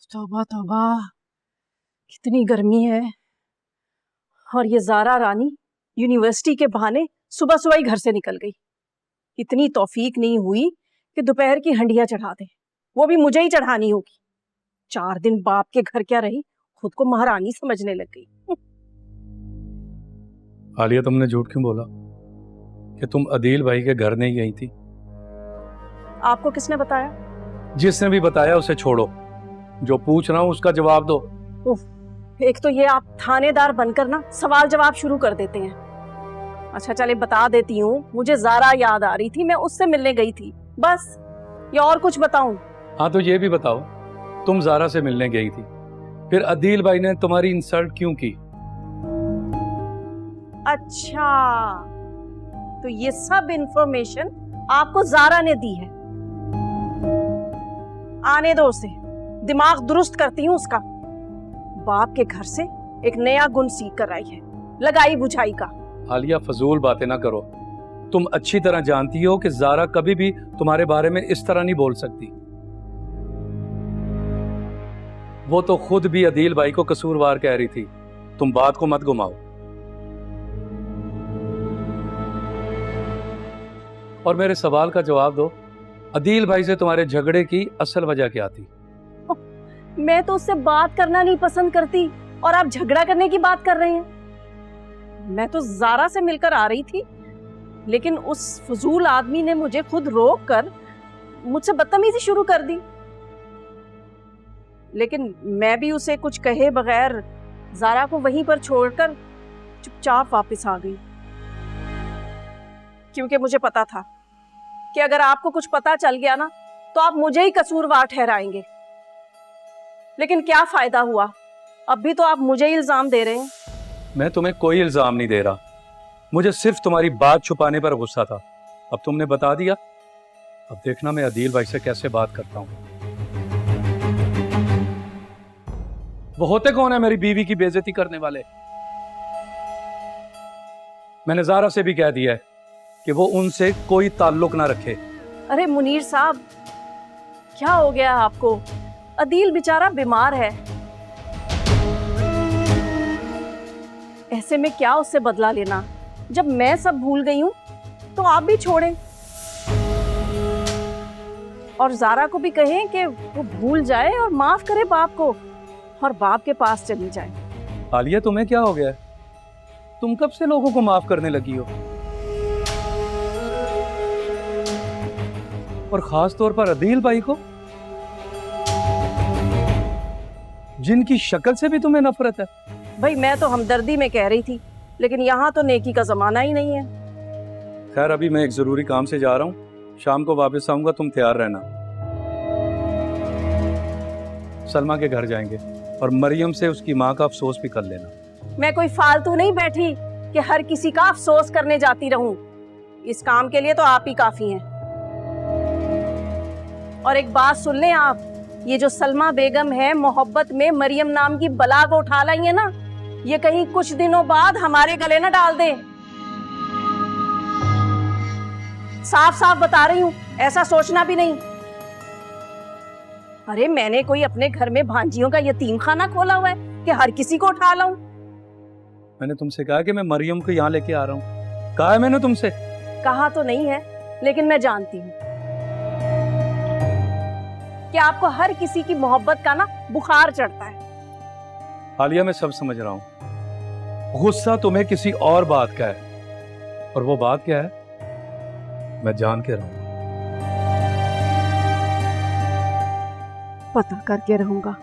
तौबा तौबा, कितनी गर्मी है। और ये ज़ारा रानी यूनिवर्सिटी के बहाने सुबह सुबह ही घर से निकल गई। इतनी तौफीक नहीं हुई कि दोपहर की हंडिया चढ़ा दे, वो भी मुझे ही चढ़ानी होगी। 4 दिन बाप के घर क्या रही, खुद को महारानी समझने लग गई। आलिया, तुमने झूठ क्यों बोला कि तुम अदील भाई के घर नहीं गई थी? आपको किसने बताया? जिसने भी बताया उसे छोड़ो, जो पूछ रहा हूं उसका जवाब दो। एक तो ये आप थानेदार बनकर ना सवाल जवाब शुरू कर देते हैं। अच्छा चले बता देती हूँ, मुझे ज़ारा याद आ रही थी, मैं उससे मिलने गई थी बस। या और कुछ बताऊं? हाँ तो ये भी बताओ, तुम ज़ारा से मिलने गई थी, फिर अदील भाई ने तुम्हारी इंसल्ट क्यों की? अच्छा, तो ये सब इंफॉर्मेशन आपको ज़ारा ने दी है। आने दो उसे, दिमाग दुरुस्त करती हूँ उसका। बाप के घर से एक नया गुण सीख कर आई है, लगाई बुझाई का। आलिया, फजूल बातें ना करो। तुम अच्छी तरह जानती हो कि ज़ारा कभी भी तुम्हारे बारे में इस तरह नहीं बोल सकती। वो तो खुद भी अदील भाई को कसूरवार कह रही थी। तुम बात को मत घुमाओ। और मेरे सवाल का जवाब दो, अदील भाई से तुम्हारे झगड़े की असल वजह क्या थी? मैं तो उससे बात करना नहीं पसंद करती और आप झगड़ा करने की बात कर रहे हैं। मैं तो ज़ारा से मिलकर आ रही थी, लेकिन उस फजूल आदमी ने मुझे खुद रोक कर मुझसे बदतमीजी शुरू कर दी। लेकिन मैं भी उसे कुछ कहे बगैर ज़ारा को वहीं पर छोड़कर चुपचाप वापस आ गई, क्योंकि मुझे पता था कि अगर आपको कुछ पता चल गया ना तो आप मुझे ही कसूरवार ठहराएंगे। लेकिन क्या फायदा हुआ, अब भी तो आप मुझे ही इल्जाम दे रहे हैं। मैं तुम्हें कोई इल्जाम नहीं दे रहा, मुझे सिर्फ तुम्हारी बात छुपाने पर गुस्सा था। अब तुमने बता दिया, अब देखना मैं अदील भाई से कैसे बात करता हूं। वो होते कौन है मेरी बीवी की बेइज्जती करने वाले? मैंने ज़ारा से भी कह दिया है कि वो उनसे कोई ताल्लुक ना रखे। अरे मुनीर साहब, क्या हो गया आपको? अदील बेचारा बीमार है, ऐसे में क्या उससे बदला लेना? जब मैं सब भूल गई हूं तो आप भी छोड़ें और ज़ारा को भी कहें कि वो भूल जाए और माफ करे बाप को और बाप के पास चली जाए। आलिया, तुम्हें क्या हो गया है? तुम कब से लोगों को माफ करने लगी हो? और खास तौर पर अदील भाई को, जिनकी शक्ल से भी तुम्हें नफरत है। भाई मैं तो हमदर्दी में कह रही थी, लेकिन यहाँ तो नेकी का जमाना ही नहीं है। खैर, अभी मैं एक जरूरी काम से जा रहा हूँ, शाम को वापस आऊंगा, तुम तैयार रहना। सलमा के घर जाएंगे और मरियम से उसकी माँ का अफसोस भी कर लेना। मैं कोई फालतू नहीं बैठी कि हर किसी का अफसोस करने जाती रहूं। इस काम के लिए तो आप ही काफी हैं। और एक बात सुन लें आप, ये जो सलमा बेगम है, मोहब्बत में मरियम नाम की बला को उठा लाई है ना, ये कहीं कुछ दिनों बाद हमारे गले ना डाल दे। साफ साफ बता रही हूं, ऐसा सोचना भी नहीं। अरे मैंने कोई अपने घर में भांजियों का यतीम खाना खोला हुआ है कि हर किसी को उठा लाऊं? मैंने तुमसे कहा कि मैं मरियम को यहाँ लेके आ रहा हूँ? कहा है मैंने तुमसे? कहा तो नहीं है, लेकिन मैं जानती हूँ कि आपको हर किसी की मोहब्बत का ना बुखार चढ़ता है। आलिया, मैं सब समझ रहा हूँ, गुस्सा तुम्हें किसी और बात का है, और वो बात क्या है मैं जान के रहूंगा। पता करके रहूंगा।